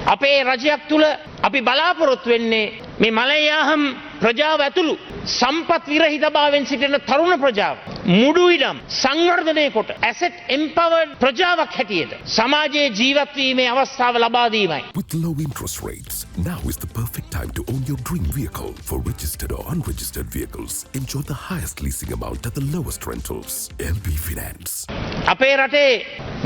අපේ රජයක් තුල අපි බලාපොරොත්තු වෙන්නේ මේ මලයාහම් ප්‍රජාව ඇතුළු සම්පත් විරහිතභාවයෙන් සිටින තරුණ ප්‍රජාව මුඩු ඉඩම් සංවර්ධනය කොට ඇසෙට් එම්පවර්ඩ් ප්‍රජාවක් හැටියට සමාජයේ ජීවත් වීමේ අවස්ථාව ලබා දීමයි. With low interest rates, now is the perfect time to own your dream vehicle. For registered or unregistered vehicles, enjoy the highest leasing amount at the lowest rentals. LB Finance. අපේ රටේ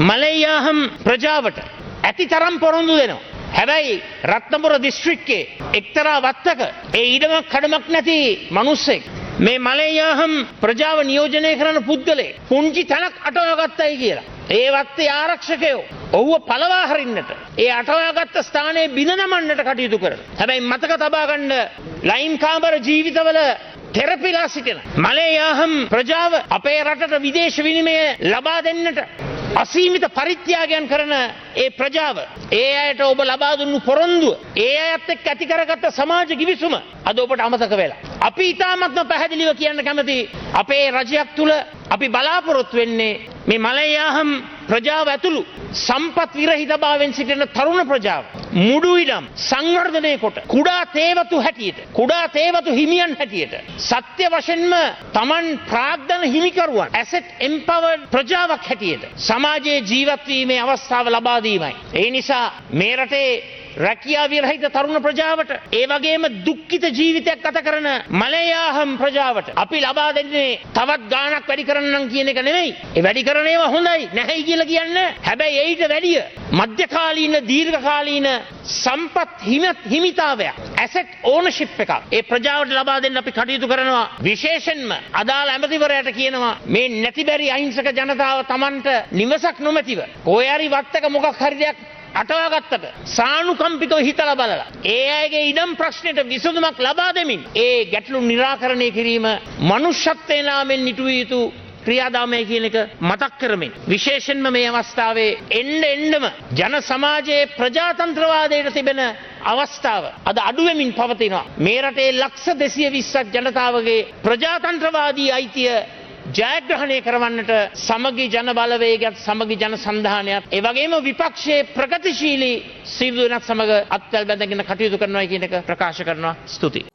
මලයාහම් ප්‍රජාවට ඇති තරම් පොරොන්දු දෙනවා. හැබැයි රත්නපුර දිස්ත්‍රික්කයේ එක්තරා වත්තක ඒ ඊඩමක් කඩමක් නැති මිනිස්සෙක් මේ මලයාහම් ප්‍රජාව නියෝජනය කරන පුද්ගලයෙක් පුංචි තැනක් අටවාගත්තයි කියලා. ඒ වත්තේ ආරක්ෂකයෝ ඔහුව පළවා හරින්නට ඒ අටවාගත්ත ස්ථානයේ බිඳ නමන්නට කටයුතු කරන. හැබැයි මතක තබා ගන්න ලයිම් කාමර ජීවිතවල තෙරපිලා සිටින මලයාහම් ප්‍රජාව අපේ රටට විදේශ විනිමය ලබා දෙන්නට අසීමිත පරිත්‍යාගයන් කරන ඒ ප්‍රජාව ඒ අයට ඔබ ලබා දුන්නු පොරොන්දුව ඒ අයත් එක්ක ඇති කරගත්ත සමාජ ගිවිසුම අද ඔබට අමතක වෙලා. අපි ඊටාත්ම පැහැදිලිව කියන්න කැමති අපේ රජයක් තුල අපි බලාපොරොත්තු වෙන්නේ මේ මලයාහම් ප්‍රජාව ඇතුළු සම්පත් විරහිතභාවයෙන් සිටින තරුණ ප්‍රජාව මුඩු ඉඩම් සංවර්ධනය කොට කුඩා තේවතු හැටියට කුඩා තේවතු හිමියන් හැටියට සත්‍ය වශයෙන්ම Taman ප්‍රාග්ධන හිමිකරුවන් ඇසෙට් එම්පවර්ඩ් ප්‍රජාවක් හැටියට සමාජයේ ජීවත් වීමේ අවස්ථාව ලබා දීමයි. ඒ නිසා මේ රටේ රැකියා විරහිත තරුණ ප්‍රජාවට ඒ වගේම දුක්ඛිත ජීවිතයක් ගත කරන මලයාහම් ප්‍රජාවට අපි ලබා දෙන්නේ තවත් ගාණක් වැඩි කරන්නම් කියන එක නෙමෙයි. ඒ වැඩි කරන ඒවා හොඳයි නැහැයි කියලා කියන්නේ. හැබැයි ඊට වැඩිය මධ්‍යකාලීන දීර්ඝකාලීන සම්පත් හිමිතාවයක් ඇසෙට් ඕනර්ෂිප් එකක් ඒ ප්‍රජාවට ලබා දෙන්න අපි කටයුතු කරනවා. විශේෂයෙන්ම අදාළ ඇමතිවරයාට කියනවා මේ නැතිබැරි අහිංසක ජනතාව Tamanට නිවසක් නොමැතිව කොහේ හරි වත්තක මොකක් හරි දෙයක් අටවාගත්තට සානුකම්පිතව හිතලා බලලා ඒ අයගේ ඉඩම් ප්‍රශ්නෙට විසඳුමක් ලබා දෙමින් ඒ ගැටලු निराකරණය කිරීම මනුෂ්‍යත්වයේ නාමයෙන් නිටුවිය යුතු ක්‍රියාදාමය කියන එක මතක් කරමින් විශේෂයෙන්ම මේ අවස්ථාවේ එන්නම ජන සමාජයේ ප්‍රජාතන්ත්‍රවාදයට තිබෙන අවස්ථාව අද අඩු වෙමින් පවතිනවා. මේ රටේ ලක්ෂ 220ක් ජනතාවගේ ප්‍රජාතන්ත්‍රවාදී අයිතිය ජයග්‍රහණය කරවන්නට සමගි ජන බලවේගයත් සමගි ජන සන්ධානයත් ඒ වගේම විපක්ෂයේ ප්‍රගතිශීලී සියලු දෙනාත් සමග අත්වැල් බැඳගෙන කටයුතු කරනවා කියන එක ප්‍රකාශ කරනවා. ස්තුතියි.